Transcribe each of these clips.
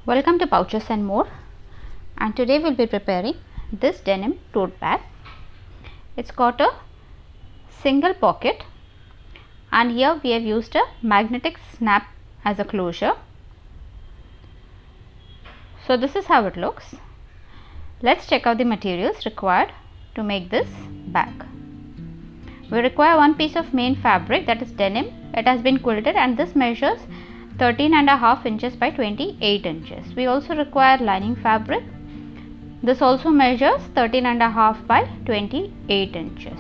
Welcome to Pouches and More, and today we will be preparing this denim tote bag. It's got a single pocket and here we have used a magnetic snap as a closure. So this is how it looks. Let's check out the materials required to make this bag. We require one piece of main fabric, that is denim. It has been quilted and this measures 13.5 inches by 28 inches. We also require lining fabric. This also measures 13.5 by 28 inches.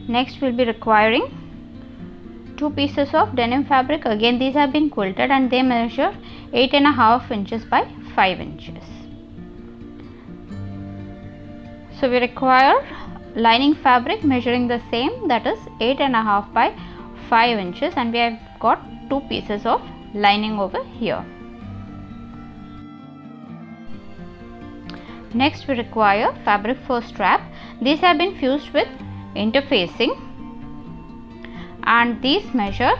Next we will be requiring two pieces of denim fabric. Again these have been quilted and they measure 8.5 inches by 5 inches. So we require lining fabric measuring the same, that is 8.5 by 5 inches, and we have got two pieces of lining over here. Next we require fabric for strap. These have been fused with interfacing and these measure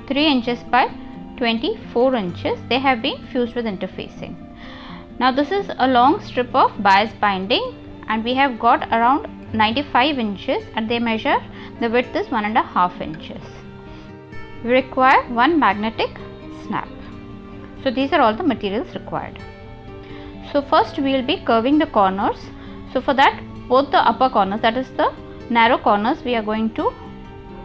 3 inches by 24 inches. They have been fused with interfacing. Now this is a long strip of bias binding and we have got around 95 inches and they measure, the width is 1.5 inches. We require one magnetic snap. So these are all the materials required. So first we will be curving the corners. So for that, both the upper corners, that is the narrow corners, we are going to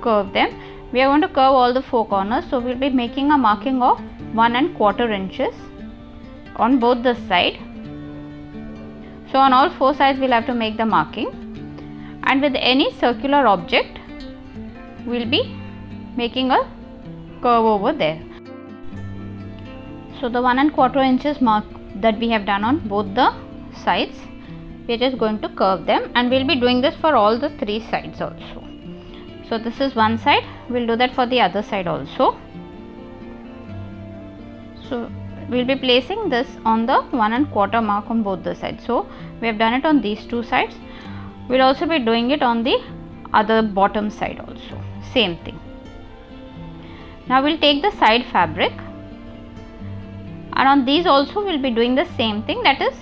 curve them. We are going to curve all the four corners. So we will be making a marking of 1.25 inches on both the side. So on all four sides we will have to make the marking, and with any circular object we will be making a curve over there. So the 1.25 inches mark that we have done on both the sides, we are just going to curve them, and we will be doing this for all the three sides also. So this is one side, we will do that for the other side also. So we will be placing this on the 1.25 mark on both the sides. So we have done it on these two sides. We will also be doing it on the other bottom side also, same thing. Now we will take the side fabric and on these also we will be doing the same thing, that is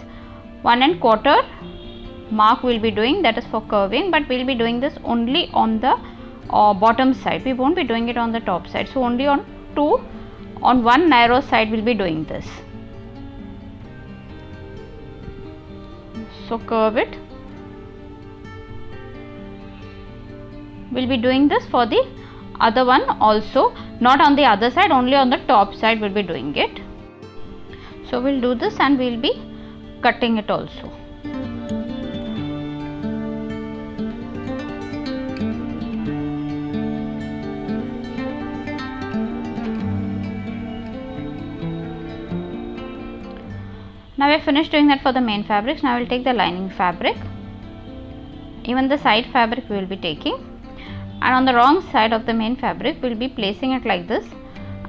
1.25 mark we will be doing, that is for curving, but we will be doing this only on the bottom side. We won't be doing it on the top side. So only on one narrow side we will be doing this. So curve it. We will be doing this for the other one also, not on the other side, only on the top side we will be doing it. So we will do this and we will be cutting it also. Now we have finished doing that for the main fabrics. Now we will take the lining fabric. Even the side fabric we will be taking, and on the wrong side of the main fabric we will be placing it like this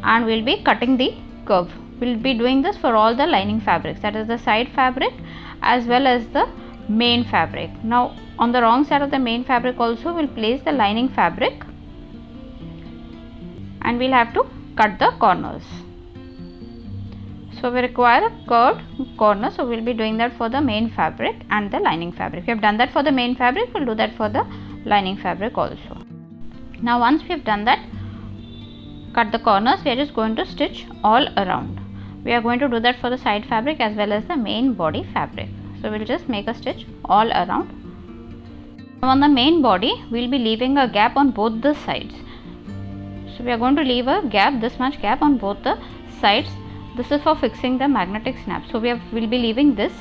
and we will be cutting the curve. We will be doing this for all the lining fabrics, that is the side fabric as well as the main fabric. Now on the wrong side of the main fabric also we will place the lining fabric and we will have to cut the corners. So we require a curved corner, so we will be doing that for the main fabric and the lining fabric. We have done that for the main fabric, we will do that for the lining fabric also. Now once we have done that, cut the corners, we are just going to stitch all around. We are going to do that for the side fabric as well as the main body fabric. So we will just make a stitch all around. Now on the main body we will be leaving a gap on both the sides. So we are going to leave a gap, this much gap on both the sides. This is for fixing the magnetic snap. So we will be leaving this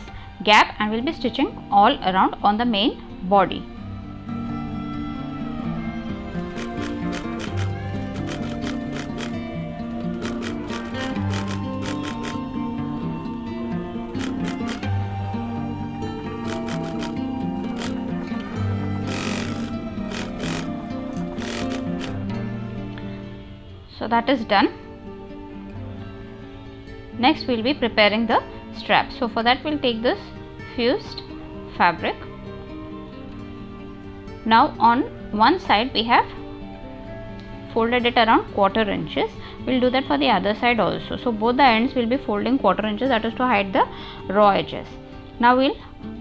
gap and we will be stitching all around on the main body. So that is done. Next we will be preparing the strap. So for that we will take this fused fabric. Now on one side we have folded it around 1/4 inches. we'll do that for the other side also. So both the ends will be folding 1/4 inches, that is to hide the raw edges. Now we'll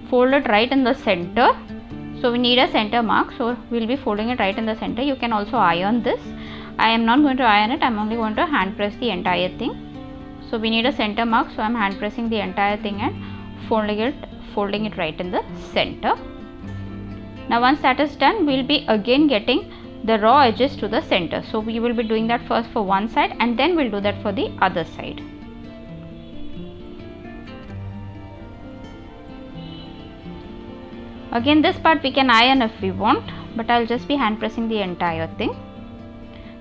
fold it right in the center. So we need a center mark, so we'll be folding it right in the center. You can also iron this. I am not going to iron it, I am only going to hand press the entire thing. So we need a center mark, so I am hand pressing the entire thing and folding it right in the center. Now once that is done, we'll be again getting the raw edges to the center. So we will be doing that first for one side and then we'll do that for the other side. Again, this part we can iron if we want, but I'll just be hand pressing the entire thing.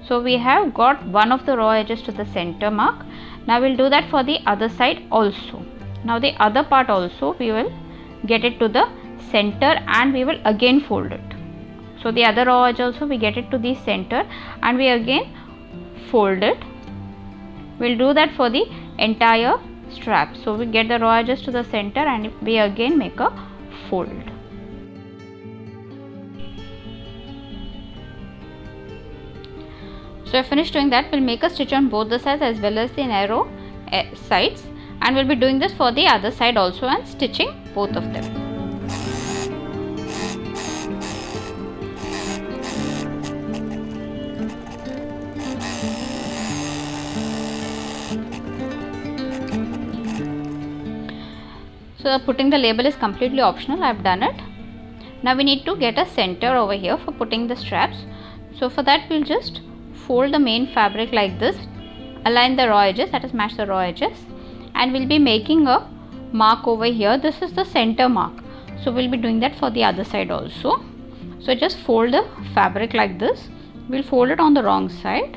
So we have got one of the raw edges to the center mark. Now we'll do that for the other side also. Now the other part also we will get it to the center and we will again fold it. So the other raw edge also we get it to the center and we again fold it. We'll do that for the entire strap. So we get the raw edges to the center and we again make a fold. So I finished doing that. We'll make a stitch on both the sides as well as the narrow sides, and we'll be doing this for the other side also and stitching both of them. So putting the label is completely optional. I have done it. Now we need to get a center over here for putting the straps. So for that we'll just fold the main fabric like this, align the raw edges, that is match the raw edges, and we'll be making a mark over here. This is the center mark, so we'll be doing that for the other side also. So just fold the fabric like this. We'll fold it on the wrong side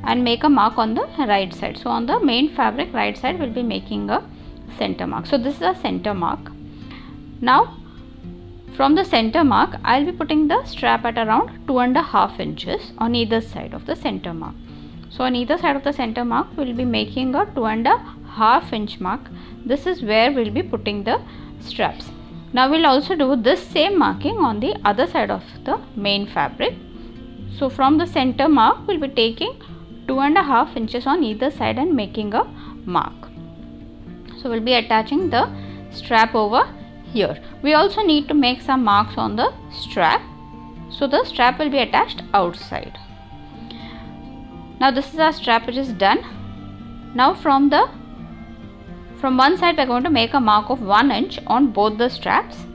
and make a mark on the right side. So on the main fabric right side we'll be making a center mark. So this is a center mark. Now from the center mark, I'll be putting the strap at around 2.5 inches on either side of the center mark. So on either side of the center mark, we'll be making a 2.5 inch mark. This is where we'll be putting the straps. Now we'll also do this same marking on the other side of the main fabric. So from the center mark, we'll be taking 2.5 inches on either side and making a mark. So we'll be attaching the strap over here. We also need to make some marks on the strap. So the strap will be attached outside. Now this is our strap which is done. Now from one side we are going to make a mark of 1 inch on both the straps.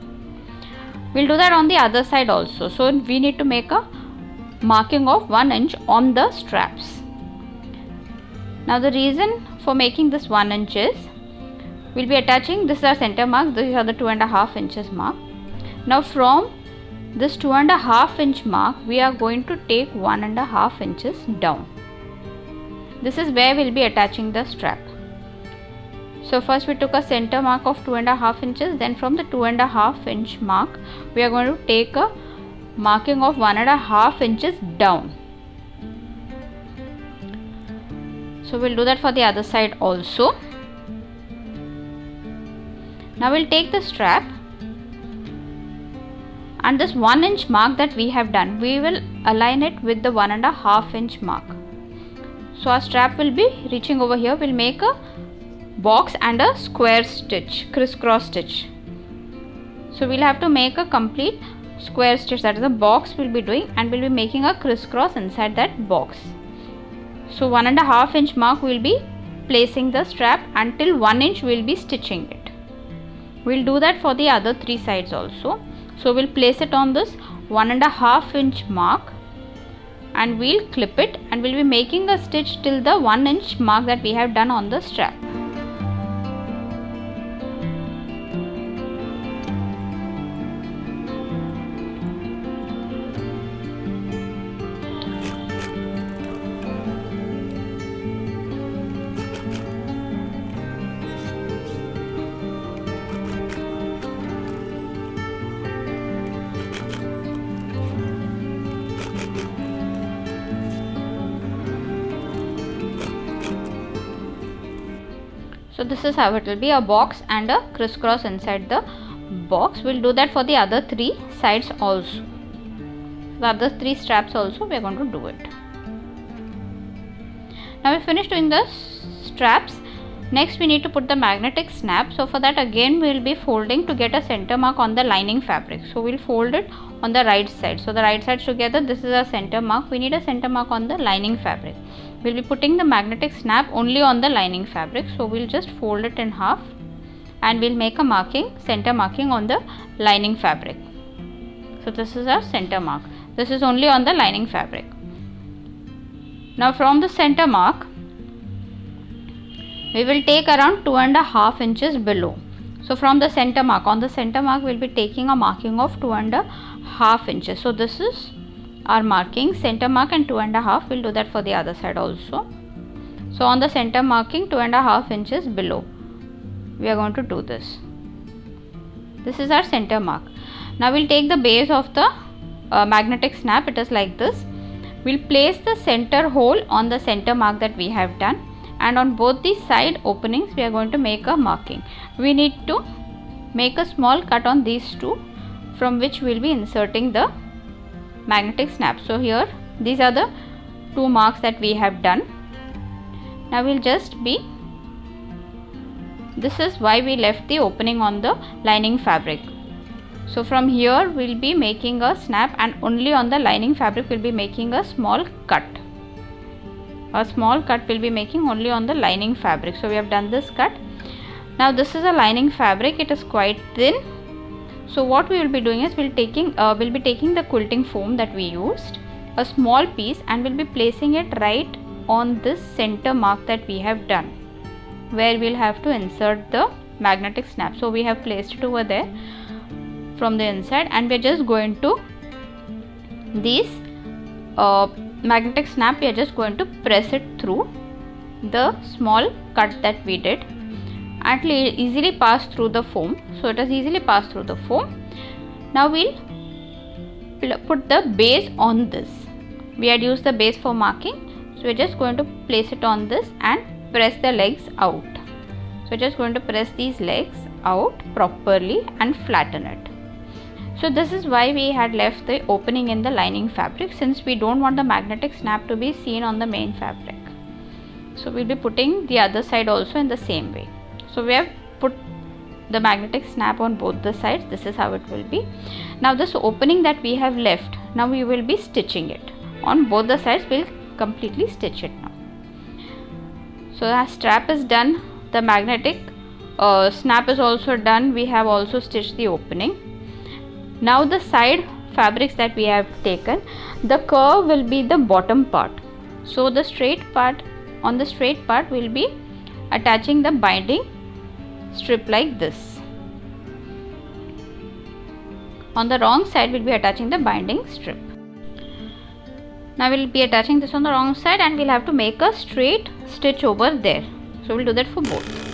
We'll do that on the other side also. So we need to make a marking of 1 inch on the straps. Now the reason for making this 1 inch is we'll be attaching, this is our center mark, these are the 2.5 inches mark. Now from this 2.5 inch mark we are going to take 1.5 inches down. This is where we'll be attaching the strap. So first we took a center mark of 2.5 inches, then from the 2.5 inch mark we are going to take a marking of 1.5 inches down. So we'll do that for the other side also. Now we'll take the strap and this 1 inch mark that we have done, we will align it with the 1.5 inch mark. So our strap will be reaching over here. We'll make a box and a square stitch, crisscross stitch. So we'll have to make a complete square stitch, that is a box we'll be doing, and we'll be making a crisscross inside that box. So 1.5 inch mark we'll be placing the strap, until 1 inch we'll be stitching it. We'll do that for the other 3 sides also. So we'll place it on this 1.5 inch mark and we'll clip it, and we'll be making a stitch till the 1 inch mark that we have done on the strap. So this is how it will be, a box and a crisscross inside the box. We'll do that for the other 3 sides also. The other 3 straps also we are going to do it. Now we finished doing the straps. Next we need to put the magnetic snap. So for that again we will be folding to get a center mark on the lining fabric. So we will fold it on the right side. So the right sides together, this is a center mark. We need a center mark on the lining fabric. We will be putting the magnetic snap only on the lining fabric. So we will just fold it in half and we will make a marking, center marking on the lining fabric. So this is our center mark. This is only on the lining fabric. Now from the center mark, we will take around 2.5 inches below. So from the center mark, on the center mark we will be taking a marking of 2.5 inches. So this is our marking, center mark and 2.5. We'll do that for the other side also. So on the center marking 2.5 inches below, we are going to do this. This is our center mark. Now we'll take the base of the magnetic snap. It is like this. We'll place the center hole on the center mark that we have done, and on both the side openings we are going to make a marking. We need to make a small cut on these two, from which we will be inserting the magnetic snap. So here these are the two marks that we have done. Now we'll just be, this is why we left the opening on the lining fabric. So from here we will be making a snap, and only on the lining fabric we will be making a small cut. A small cut will be making only on the lining fabric. So we have done this cut. Now this is a lining fabric. It is quite thin. So what we will be doing is we'll be taking the quilting foam that we used, a small piece, and we'll be placing it right on this center mark that we have done, where we'll have to insert the magnetic snap. So we have placed it over there from the inside, and we're just going to these magnetic snap, we are just going to press it through the small cut that we did, and it will easily pass through the foam. So it has easily passed through the foam. Now we'll put the base on this. We had used the base for marking, so we're just going to place it on this and press the legs out. So we're just going to press these legs out properly and flatten it. So this is why we had left the opening in the lining fabric, since we don't want the magnetic snap to be seen on the main fabric. So we'll be putting the other side also in the same way. So we have put the magnetic snap on both the sides. This is how it will be. Now this opening that we have left, now we will be stitching it. On both the sides we'll completely stitch it now. So our strap is done, the magnetic snap is also done. We have also stitched the opening. Now the side fabrics that we have taken, the curve will be the bottom part. So the straight part, on the straight part we will be attaching the binding strip like this. On the wrong side we will be attaching the binding strip. Now we will be attaching this on the wrong side, and we will have to make a straight stitch over there. So we will do that for both.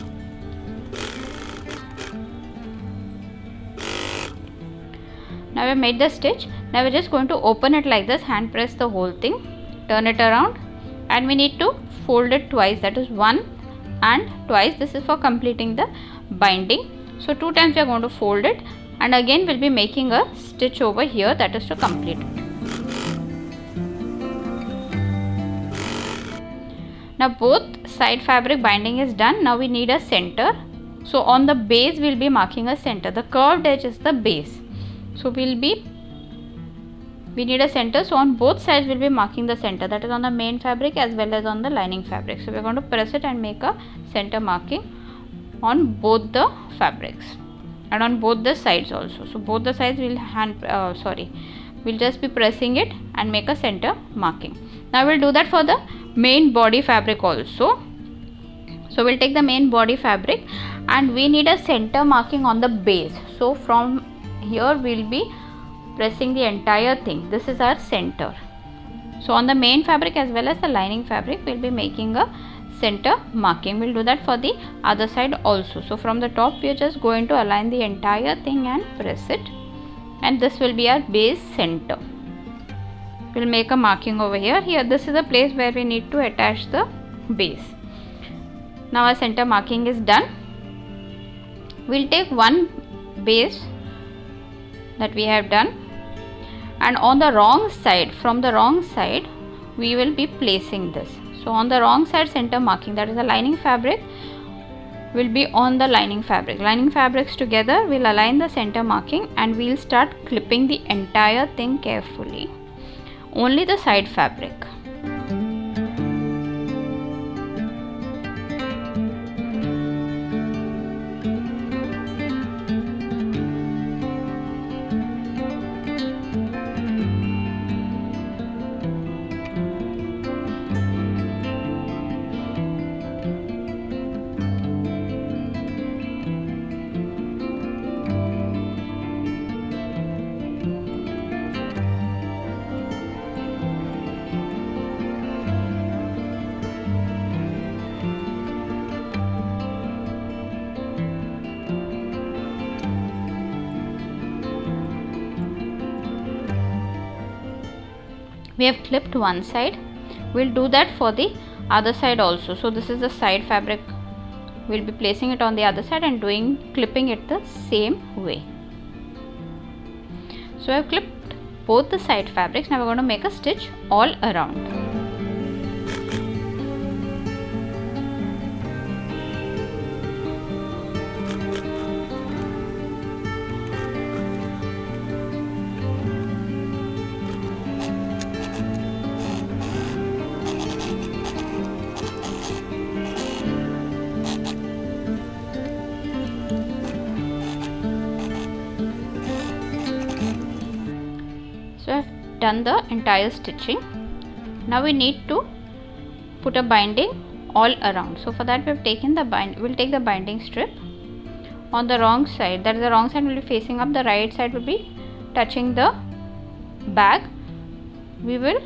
Now we have made the stitch. Now we are just going to open it like this, hand press the whole thing, turn it around, and we need to fold it twice, that is one and twice. This is for completing the binding. So 2 times we are going to fold it, and again we will be making a stitch over here, that is to complete it. Now both side fabric binding is done. Now we need a center. So on the base we will be marking a center. The curved edge is the base. So we need a center. So on both sides we will be marking the center, that is on the main fabric as well as on the lining fabric. So we are going to press it and make a center marking on both the fabrics and on both the sides also. So both the sides we'll we'll just be pressing it and make a center marking. Now we'll do that for the main body fabric also. So we'll take the main body fabric, and we need a center marking on the base. So from here we will be pressing the entire thing. This is our center. So on the main fabric as well as the lining fabric we will be making a center marking. We will do that for the other side also. So from the top we are just going to align the entire thing and press it, and this will be our base center. We will make a marking over here. Here this is the place where we need to attach the base. Now our center marking is done. We will take one base that we have done, and on the wrong side, from the wrong side we will be placing this. So on the wrong side center marking, that is the lining fabric, will be on the lining fabric. Lining fabrics together will align the center marking, and we'll start clipping the entire thing carefully. Only the side fabric. We have clipped one side, we'll do that for the other side also. So this is the side fabric, we'll be placing it on the other side and clipping it the same way. So I have clipped both the side fabrics. Now we're going to make a stitch all around. So I have done the entire stitching. Now we need to put a binding all around. So for that we have taken the we'll take the binding strip on the wrong side. That is, the wrong side will be facing up, the right side will be touching the bag. We will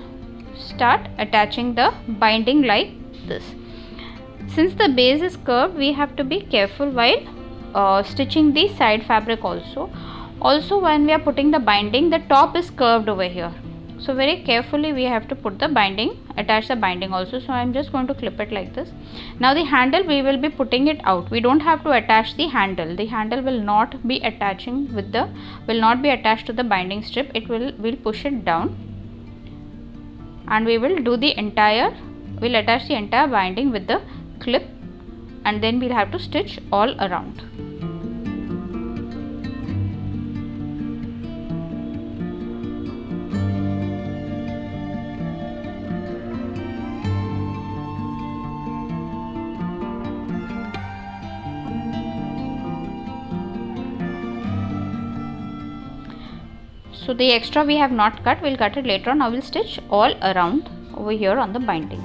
start attaching the binding like this. Since the base is curved, we have to be careful while stitching the side fabric also. Also, when we are putting the binding, the top is curved over here, so very carefully we have to put the binding, attach the binding also. So I am just going to clip it like this. Now the handle, we will be putting it out. We don't have to attach the handle. The handle will not be attaching with the will not be attached to the binding strip. We'll push it down, and we will do the entire, we'll attach the entire binding with the clip, and then we'll have to stitch all around. So the extra we have not cut, we'll cut it later on. Now we'll stitch all around over here on the binding.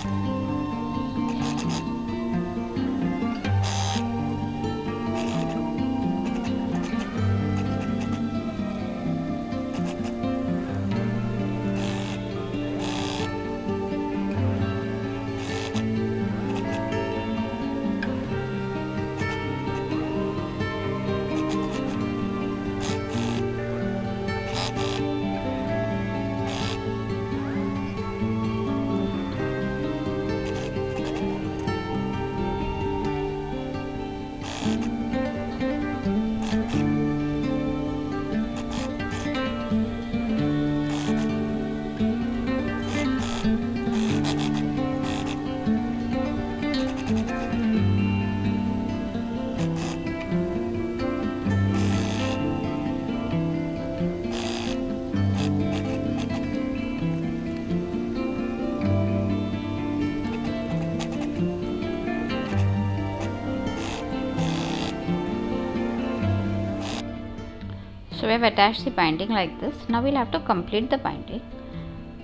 So we have attached the binding like this. Now we'll have to complete the binding.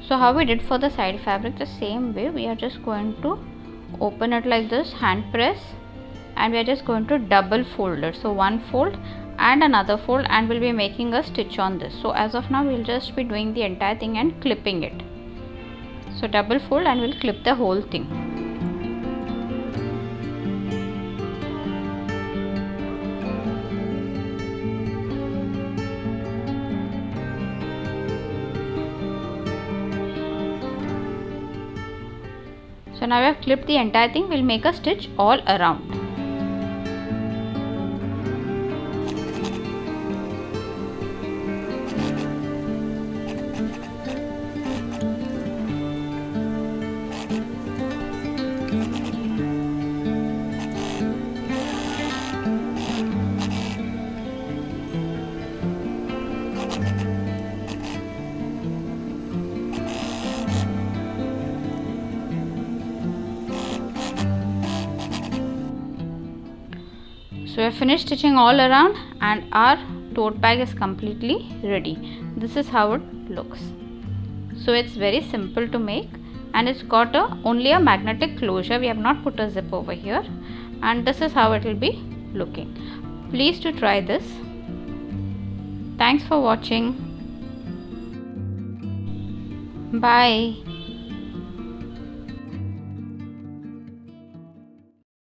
So how we did for the side fabric, the same way we are just going to open it like this, hand press, and we are just going to double fold it. So one fold and another fold, and we'll be making a stitch on this. So as of now we'll just be doing the entire thing and clipping it. So double fold and we'll clip the whole thing. So now we have clipped the entire thing, we'll make a stitch all around. So we have finished stitching all around and our tote bag is completely ready. This is how it looks. So it's very simple to make, and it's got only a magnetic closure. We have not put a zip over here, and this is how it will be looking. Please do try this. Thanks for watching. Bye.